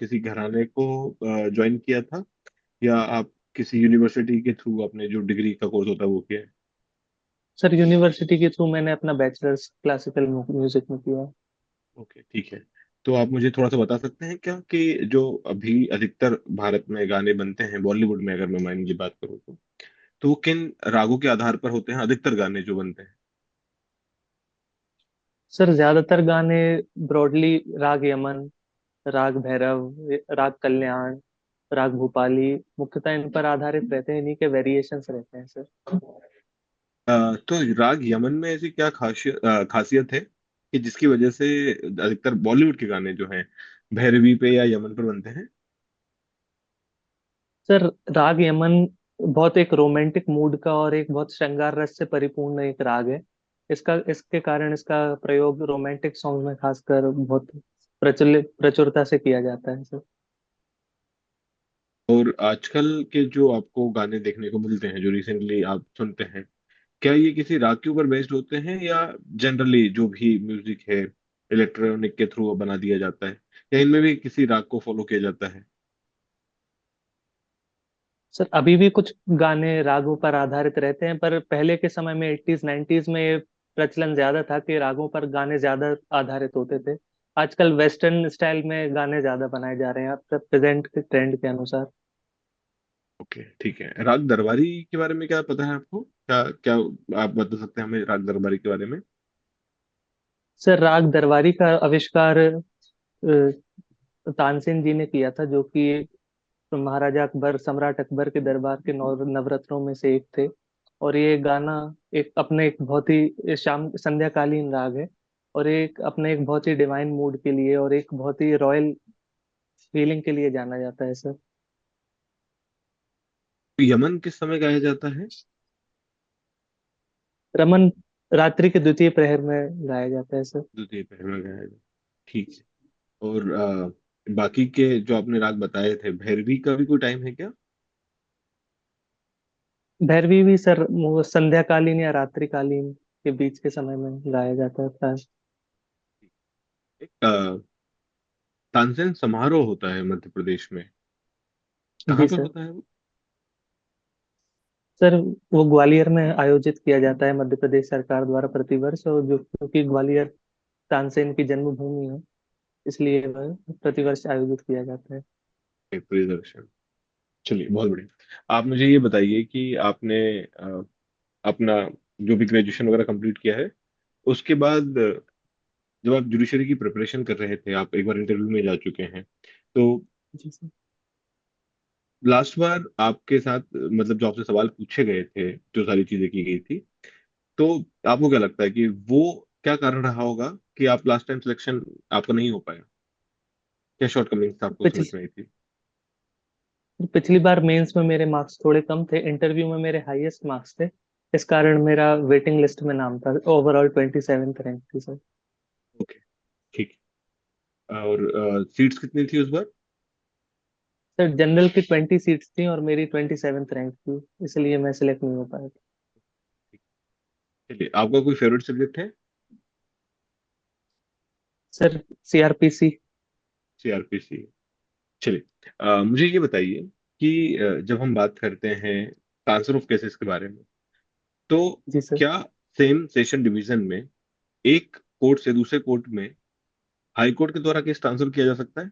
किसी घराने को ज्वाइन किया था, या आप किसी यूनिवर्सिटी के थ्रू अपने जो डिग्री का कोर्स होता है वो किया है? सर यूनिवर्सिटी के थ्रू मैंने अपना बैचलर्स क्लासिकल म्यूजिक में किया है। ओके, ठीक है। तो आप मुझे थोड़ा सा बता सकते हैं क्या कि जो अभी अधिकतर भारत में गाने बनते हैं बॉलीवुड में, अगर मैं मान लीजिए बात करूँ तो वो किन रागों के आधार पर होते हैं, अधिकतर गाने जो बनते हैं? सर ज्यादातर गाने ब्रॉडली राग यमन, राग भैरव, राग कल्याण, राग भूपाली, मुख्यतः इन पर आधारित रहते हैं, इन्हीं के वेरिएशंस रहते हैं सर। तो राग यमन में ऐसी क्या खासियत है कि जिसकी वजह से अधिकतर बॉलीवुड के गाने जो हैं भैरवी पे या यमन पर बनते हैं? सर राग यमन बहुत एक रोमांटिक मूड का और एक बहुत श्रृंगार रस से परिपूर्ण एक राग है। इसके कारण इसका प्रयोग रोमांटिक सॉन्ग में खासकर बहुत प्रचुरता से किया जाता है सर। और आजकल के जो आपको गाने देखने को मिलते हैं, जो रिसेंटली आप सुनते हैं, क्या ये किसी राग के ऊपर बेस्ड होते हैं, या जनरली जो भी म्यूजिक है इलेक्ट्रॉनिक के थ्रू बना दिया जाता है, या इनमें भी किसी राग को फॉलो किया जाता है? सर अभी भी कुछ गाने रागों पर आधारित रहते हैं, पर पहले के समय में 80s 90s में ये प्रचलन ज्यादा था कि रागों पर गाने ज्यादा आधारित होते थे। आजकल वेस्टर्न स्टाइल में गाने ज्यादा बनाए जा रहे हैं अब प्रेजेंट के ट्रेंड के अनुसार। ओके, ठीक है। राग दरबारी के बारे में क्या पता है आपको? क्या क्या आप बता सकते हैं हमें राग दरबारी के बारे में? सर राग दरबारी का आविष्कार तानसेन जी ने किया था, जो कि महाराजा अकबर, सम्राट अकबर के दरबार के नवरत्नों में से एक थे। और ये गाना एक अपने एक बहुत ही शाम संध्याकालीन राग है, और एक अपने एक बहुत ही डिवाइन मूड के लिए और एक बहुत ही रॉयल फीलिंग के लिए जाना जाता है सर। तो यमन किस समय गाया जाता है? रमन रात्रि के द्वितीय प्रहर में गाया जाता है सर। द्वितीय पहर में गाया जाता है, ठीक है। और बाकी के जो आपने राग बताए थे, भैरवी का भी कोई टाइम है क्या? भैरवी भी सर वो संध्याकालीन या रात्रिकालीन के बीच के समय में गाया जाता है प्राय। एक तानसेन समारोह होता है मध्य प्रदेश में, कहाँ जी पे सर। होता है वो? सर वो ग्वालियर में आयोजित किया जाता है मध्य प्रदेश सरकार द्वारा प्रतिवर्ष, और जो क्योंकि ग्वालियर तानसेन की जन्मभूमि है, इसलिए वह प्रतिवर्ष आयोजित किया जाता है। प्रियदर्शन। चलिए, बहुत बढ़िया। आप मुझे ये बताइए कि आपने अपना जो भी ग्रेजुएशन वगैरह कंप्लीट किया है, उसके बाद जब आप जुडिशरी की प्रिपरेशन कर रहे थे, आप एक बार इंटरव्यू में जा चुके हैं, तो जी सर। लास्ट बार आपके साथ मतलब जो आपसे सवाल पूछे गए थे, जो सारी चीजें की गई थी, तो आपको क्या लगता है कि वो क्या कारण रहा होगा कि आप लास्ट टाइम सिलेक्शन आपका नहीं हो पाया? क्या शॉर्टकमिंग्स आपको उसमें पिछली दिख रही थी? पिछली बार मेंस में मेरे मार्क्स थोड़े कम थे, इंटरव्यू में मेरे हाईएस्ट मार्क्स थे। इस कारण मेरा वेटिंग लिस्ट में नाम था, ओवरऑल 27th रैंक थी सर। ओके, ठीक है। और सीट्स कितनी थी उस बार? सर जनरल की 20 सीट्स थी और मेरी 27th रैंक थी, इसलिए मैं सिलेक्ट नहीं हो पाया था। चलिए, आपका कोई फेवरेट सब्जेक्ट है? Sir CrPC. सीआरपीसी। चलिए, मुझे ये बताइए कि जब हम बात करते हैं ट्रांसफर ऑफ केसेस के बारे में, तो जी सर। क्या सेम सेशन डिवीजन में एक कोर्ट से दूसरे कोर्ट में हाई कोर्ट के द्वारा केस ट्रांसफर किया जा सकता है?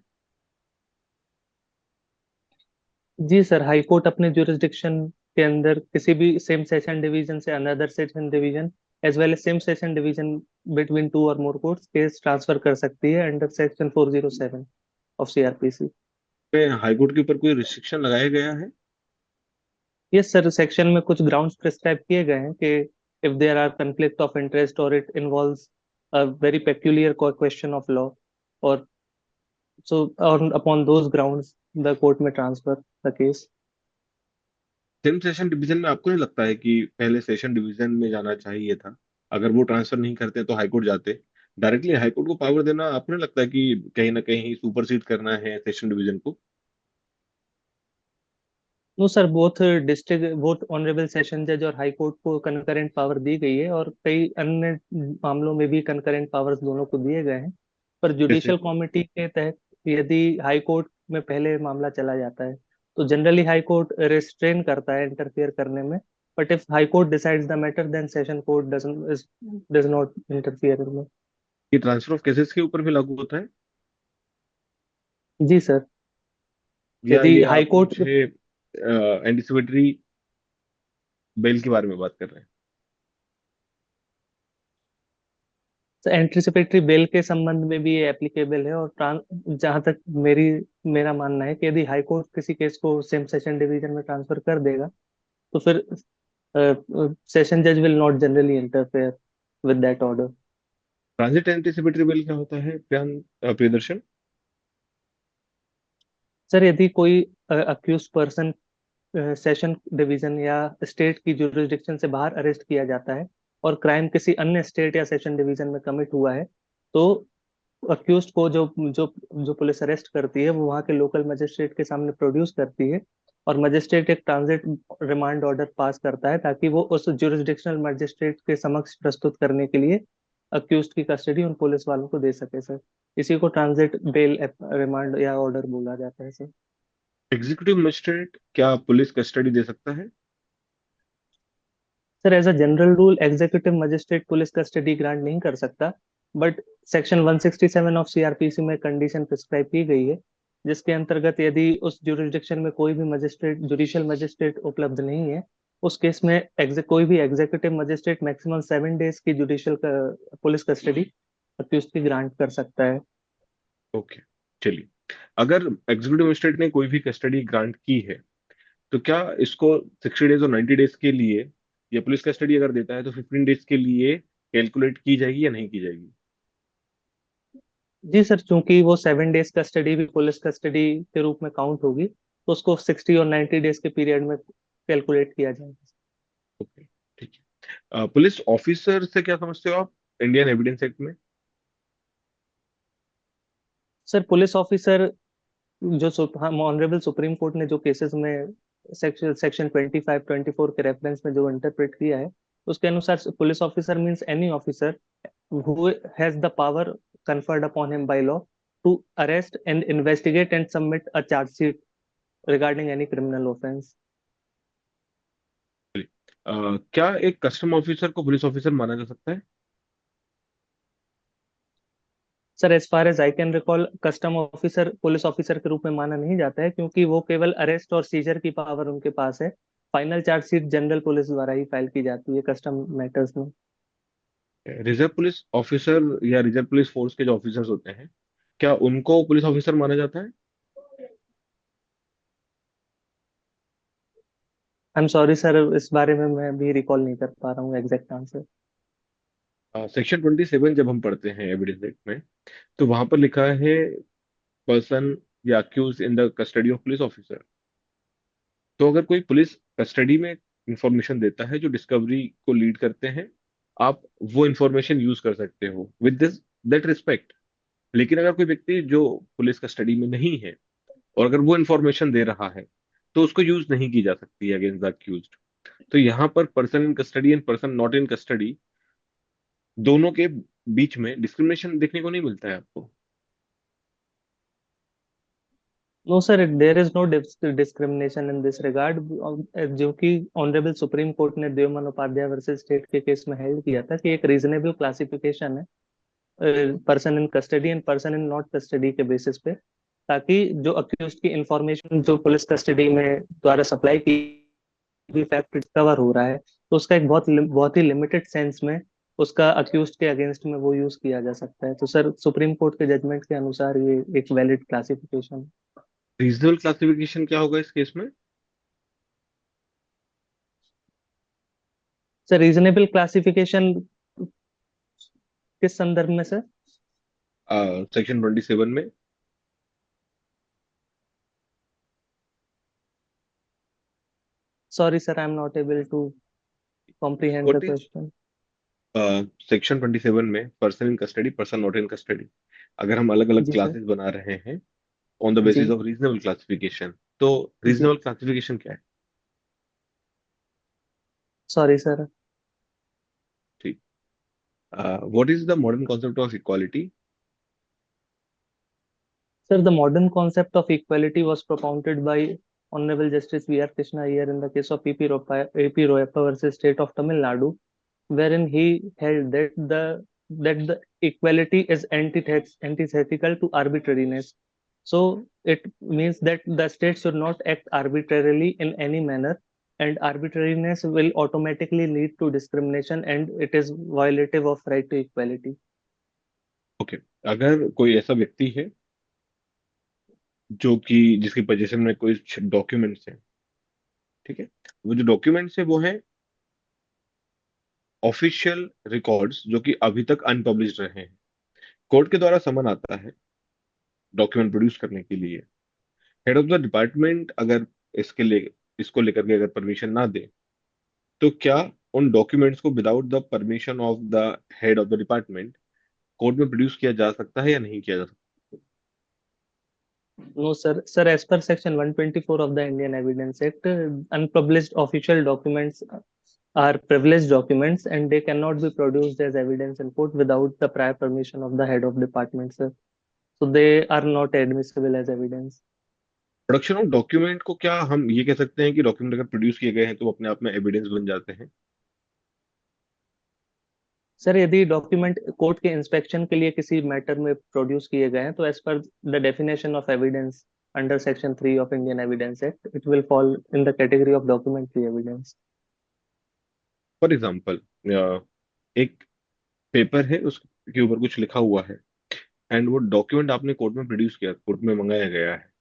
जी सर, हाई कोर्ट अपने जुरिस्डिक्शन के अंदर किसी भी सेम सेशन डिवीजन से another session division as well as same session division between two और मोर कोर्ट्स केस ट्रांसफर कर सकती है under section 407 of CrPC. High court के ऊपर कोई रिस्ट्रिक्शन लगाया गया है? यस सर, सेक्शन में कुछ ग्राउंड्स प्रिस्क्राइब किए गए हैं कि if there are conflict of interest और it involves a very peculiar question of law, और सो और upon those grounds the court में transfer the case. Same session division में आपको नहीं लगता है कि पहले सेशन डिवीजन में जाना चाहिए था? अगर वो ट्रांसफर नहीं करते तो हाई कोर्ट जाते। डायरेक्टली हाई कोर्ट को पावर देना, आपको नहीं लगता है कि कहीं ना कहीं सुपरसीड करना है सेशन डिवीजन को? No sir, both honourable session जज और हाई कोर्ट को कंकरेंट पावर दी गई है, और कई अन्य मामलों में भी कंकरेंट पावर्स दोनों को दिए गए हैं। पर जैसे? जुडिशियल कमिटी के तहत यदि हाई कोर्ट में पहले मामला चला जाता है। तो जनरली हाई कोर्ट रेस्ट्रेन करता है इंटरफियर करने में, but if high court decides the matter then session court does not interfere में। ये ट्रांसफर ऑफ केसेस के ऊपर भी लागू होता है, जी सर। या यदि ये हाई आप कोर्ट मुझे एंटिसिपेटरी बेल के बारे में बात कर रहे हैं? एंटिसिपेटरी बेल के संबंध में भी ये एप्लीकेबल है, और जहां तक मेरा मानना है कि यदि हाई कोर्ट किसी केस को सेम सेशन डिवीजन में ट्रांसफर कर देगा, तो फिर सेशन जज will not generally interfere with that order. Transit anticipatory bell क्या होता है, प्रियदर्शन? सर यदि कोई अक्यूज पर्सन सेशन डिवीजन या स्टेट की जुरिस्डिक्शन से बाहर अरेस्ट किया जाता है, और क्राइम किसी अन्य स्टेट या सेशन डिवीजन में कमिट हुआ है, तो अक्यूज को जो जो जो पुलिस अरेस्ट करती है वो वहाँ के लोकल मजिस्ट्रेट के सामने प्रोड्यूस करती है, और मजिस्ट्रेट एक ट्रांजिट रिमांड ऑर्डर पास करता है ताकि वो उस जुरिस्डिक्शनल मजिस्ट्रेट के समक्ष प्रस्तुत करने के लिए अक्यूज की कस्टडी उन पुलिस वालों को दे सके सर। इसी को ट्रांजिट बेल रिमांड या ऑर्डर बोला जाता है सर। एग्जीक्यूटिव मजिस्ट्रेट क्या पुलिस कस्टडी दे सकता है? Sir as a general rule executive magistrate police custody grant नहीं कर सकता, बट सेक्शन 167 ऑफ सीआरपीसी में कंडीशन प्रिस्क्राइब की गई है, जिसके अंतर्गत यदि उस जुरिस्डिक्शन में कोई भी मजिस्ट्रेट जुडिशियल मजिस्ट्रेट उपलब्ध नहीं है, उस केस में कोई भी एग्जीक्यूटिव मजिस्ट्रेट मैक्सिमम 7 डेज की जुडिशियल पुलिस कस्टडी अक्यूज की ग्रांट कर सकता है। ओके, चलिए। अगर एग्जीक्यूटिव मजिस्ट्रेट ने कोई भी कस्टडी ग्रांट की है, तो क्या इसको 60 डेज और 90 डेज के लिए, या पुलिस कस्टडी अगर देता है तो 15 डेज के लिए कैलकुलेट की जाएगी या नहीं की जाएगी? जी सर, चूंकि वो 7 डेज कस्टडी भी पुलिस कस्टडी के रूप में काउंट होगी, तो उसको 60 और 90 डेज के पीरियड में कैलकुलेट किया जाएगा। ओके, ठीक है। पुलिस ऑफिसर से क्या समझते हो आप, इंडियन एविडेंस एक्ट में? सर पुलिस ऑफिसर जो ऑनरेबल सुप्रीम कोर्ट ने जो केसेस में सेक्शन सेक्शन 25-24 के रेफरेंस में जो इंटरप्रेट किया है, उसके अनुसार police officer means any officer who has the power conferred upon him by law to arrest and investigate and submit a charge sheet regarding any criminal offense. क्या एक custom officer को police officer माना जा सकता है? Sir as far as I can recall custom officer police officer के रूप में माना नहीं जाता है, क्योंकि वो केवल अरेस्ट और सीजर की पावर उनके पास है। फाइनल चार्जशीट जनरल पुलिस द्वारा ही फाइल की जाती है कस्टम मैटर्स में। रिजर्व पुलिस ऑफिसर या रिजर्व पुलिस फोर्स के जो ऑफिसर्स होते हैं, क्या उनको पुलिस ऑफिसर माना जाता है? आई एम सॉरी सर, इस बारे में मैं भी रिकॉल नहीं कर पा रहा हूँ एग्जैक्ट आंसर। सेक्शन 27 जब हम पढ़ते हैं एविडेंस एक्ट में, तो वहां पर लिखा है पर्सन या accused in the custody of police officer. तो अगर कोई पुलिस कस्टडी में इंफॉर्मेशन देता है जो डिस्कवरी को लीड करते हैं, आप वो इंफॉर्मेशन यूज कर सकते हो विद दिस दैट रिस्पेक्ट। लेकिन अगर कोई व्यक्ति जो पुलिस कस्टडी में नहीं है और अगर वो इंफॉर्मेशन दे रहा है, तो उसको यूज नहीं की जा सकती है अगेंस्ट द अक्यूज्ड। तो यहाँ पर person in custody and person not in custody, दोनों के बीच में डिस्क्रिमिनेशन देखने को नहीं मिलता है आपको। No sir, there is no discrimination in this regard, जो कि ऑनरेबल सुप्रीम कोर्ट ने देवमन उपाध्याय वर्सेस स्टेट के केस में हेल्ड किया था कि एक रीजनेबल क्लासिफिकेशन है person in custody and person in not custody के बेसिस पे, ताकि जो अक्यूज की इंफॉर्मेशन जो पुलिस कस्टडी में द्वारा सप्लाई की भी फैक्ट रिकवर हो रहा है, तो उसका एक बहुत ही लिमिटेड सेंस में उसका अक्यूज के अगेंस्ट में वो यूज किया जा सकता है। तो सर सुप्रीम कोर्ट के जजमेंट के अनुसार ये एक वैलिड क्लासिफिकेशन। रीजनल क्लासिफिकेशन क्या होगा इस केस में? सर रीजनेबल क्लासिफिकेशन किस संदर्भ में सर? सेक्शन 27 में। Sorry sir, I am not able to comprehend the what is question. Section 27 में person in custody, person not in custody, अगर हम अलग अलग जी सर। क्लासेस बना रहे हैं ऑन द बेसिस जी। ऑफ रीजनेबल क्लासिफिकेशन, तो जी। रीजनेबल क्लासिफिकेशन क्या है? Sorry sir. ठीक। What is the modern concept of equality? Sir, the modern concept of equality was propounded by Honorable Justice V.R. Krishna Iyer in the case of AP Royappa versus State of Tamil Nadu, wherein he held that the equality is antithetical to arbitrariness. So it means that the state should not act arbitrarily in any manner, and arbitrariness will automatically lead to discrimination, and it is violative of right to equality. Okay, अगर कोई ऐसा व्यक्ति है जो कि जिसकी position में कोई डॉक्यूमेंट्स हैं, ठीक है, वो जो डॉक्यूमेंट्स है वो है ऑफिशियल रिकॉर्ड्स जो कि अभी तक अनपब्लिश्ड रहे हैं। कोर्ट के द्वारा समन आता है डॉक्यूमेंट प्रोड्यूस करने के लिए। हेड ऑफ द डिपार्टमेंट अगर इसके लिए इसको लेकर के अगर परमिशन ना दे, तो क्या उन डॉक्यूमेंट्स को without the permission of the head of the department court में प्रोड्यूस किया जा सकता है या नहीं किया जा सकता? No, sir. Sir, as per Section 124 of the Indian Evidence Act, unpublished official documents are privileged documents and they cannot be produced as evidence in court without the prior permission of the head of department, sir. So they are not admissible as evidence. Production of document को क्या हम ये कह सकते हैं कि document अगर produce किए गए हैं तो वो अपने आप में एविडेंस बन जाते हैं? सर, यदि डॉक्यूमेंट कोर्ट के इंस्पेक्शन के लिए किसी मैटर में प्रोड्यूस किए गए हैं तो as per the definition of evidence under section 3 of Indian evidence act it will fall in the category of documentary evidence. For example, एक पेपर है, उसके ऊपर कुछ लिखा हुआ है, एंड वो डॉक्यूमेंट आपने कोर्ट में प्रोड्यूस किया, कोर्ट में मंगाया गया है,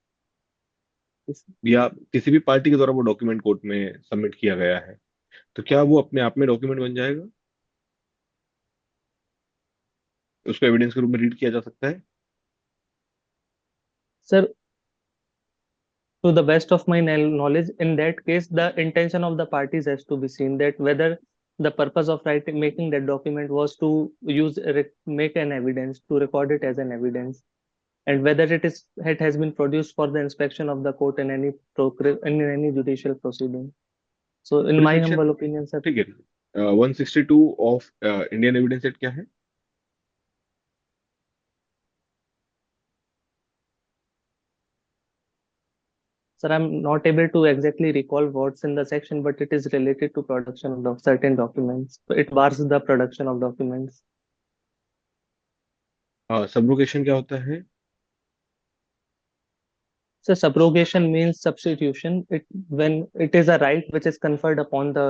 या किसी भी पार्टी के द्वारा वो डॉक्यूमेंट कोर्ट में सबमिट किया गया है, तो क्या वो अपने आप में डॉक्यूमेंट बन जाएगा? उसको एविडेंस के रूप में रीड किया जा सकता है? Sir, to the best of my knowledge, in that case, the intention of the parties has to be seen, that whether the purpose of writing making that document was to make an evidence, to record it as an evidence, and whether it has been produced for the inspection of the court in in any judicial proceeding. So, in पूरी my section, humble opinion, sir, ठीक है, 162 of Indian evidence act क्या है? sir, I'm not able to exactly recall what's in the section, but it is related to production of certain documents. It bars the production of documents. Subrogation क्या होता है? So subrogation means substitution. When it is a right which is conferred upon the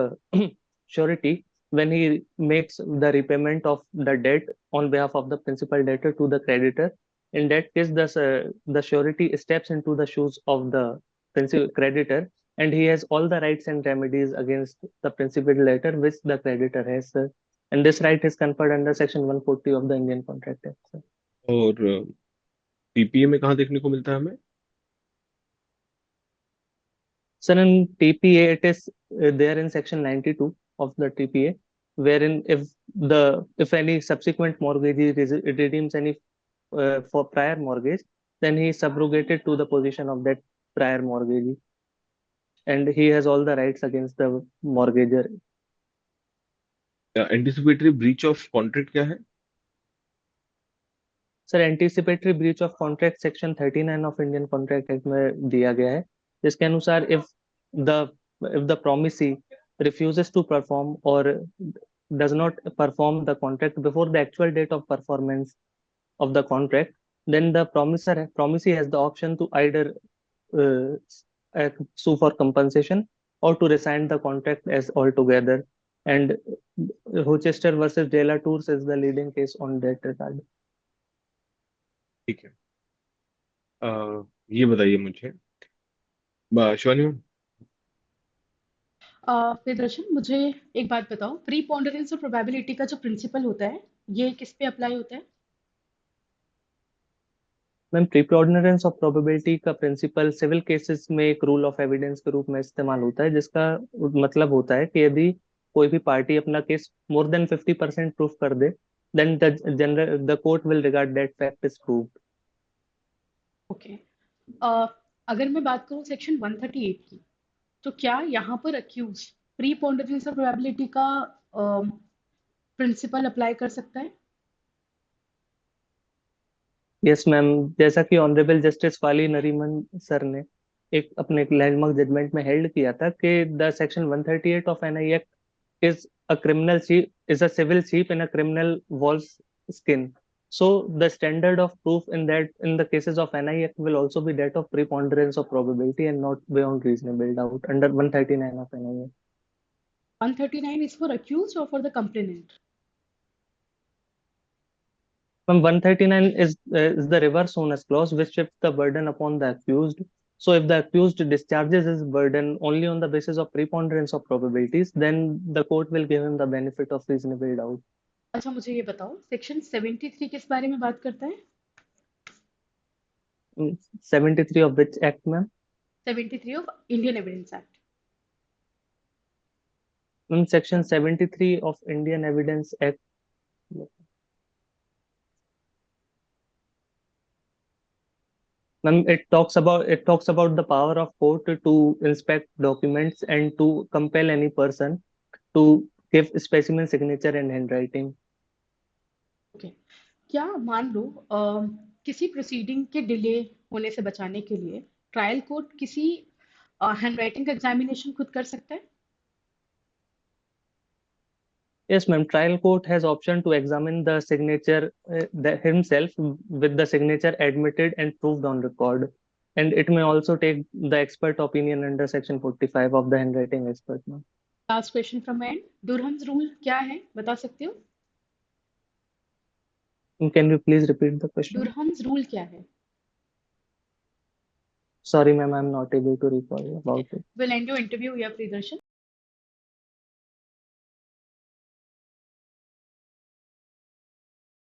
surety when he makes the repayment of the debt on behalf of the principal debtor to the creditor. In that case, the surety steps into the shoes of the principal creditor, and he has all the rights and remedies against the principal debtor which the creditor has. Sir. And this right is conferred under Section 140 of the Indian Contract Act. Sir. और PPA में कहाँ देखने को मिलता है हमें? Sir, in TPA, it is there in section 92 of the TPA, wherein if any subsequent mortgagee redeems any for prior mortgage, then he is subrogated to the position of that prior mortgagee, and he has all the rights against the mortgager. Anticipatory breach of contract क्या है? Sir, anticipatory breach of contract section 39 of Indian contract act में दिया गया है, जिसके अनुसार the the promisee refuses to perform or does not perform the contract before the actual date of performance of the contract, then the promisee has the option to either sue for compensation or to rescind the contract as altogether. And Rochester versus De La Tours is the leading case on that regard. ठीक है, ये बताइए मुझे, Shivani ma'am. Priyadarshan, मुझे एक बात बताओ, preponderance और प्रोबेबिलिटी का जो प्रिंसिपल होता है, ये किस पे अप्लाई होता है? मैम, प्रीपोर्डिनेंस ऑफ प्रोबेबिलिटी का प्रिंसिपल सिविल केसेस में एक रूल ऑफ एविडेंस के रूप में इस्तेमाल होता है, जिसका मतलब होता है कि यदि कोई भी पार्टी अपना केस मोर देन 50% प्रूफ कर दे, then the court will regard that fact is proved. Okay. अगर मैं बात करूं सेक्शन 138 की, तो क्या यहाँ पर अक्यूज प्रीपोंडरेंस और प्रोबेबिलिटी का प्रिंसिपल अप्लाई कर सकता है? यस मैम, जैसा कि honourable justice Fali Nariman sir ने अपने लैंडमार्क जजमेंट में हेल्ड किया था कि the section 138 of NI act is a criminal sheep is a civil sheep in a criminal wolf's skin. So the standard of proof in the cases of NI Act will also be that of preponderance of probability and not beyond reasonable doubt under 139 of NI Act. 139 is for accused or for the complainant? Ma'am, 139 is the reverse onus clause, which shifts the burden upon the accused. So if the accused discharges his burden only on the basis of preponderance of probabilities, then the court will give him the benefit of reasonable doubt. अच्छा, मुझे ये बताओ, section 73 किस बारे में बात करता है? 73 of which act, ma'am? 73 of Indian Evidence Act. Section 73 of Indian Evidence Act. Ma'am, it talks about the power of court to inspect documents and to compel any person to give specimen signature and handwriting. Okay, क्या मान लो किसी proceeding के delay होने से बचाने के लिए trial court किसी हैंडराइटिंग का एग्जामिनेशन खुद कर सकता है? Yes, ma'am. Trial court has option to examine the signature himself with the signature admitted and proved on record. And it may also take the expert opinion under Section 45 of the handwriting expert, ma'am. Last question from end, Durham's rule क्या है, बता सकते हो? Can you please repeat the question? Durham's rule क्या है? Sorry, ma'am, I'm not able to recall about it. We'll end your interview here, Priyadarshana.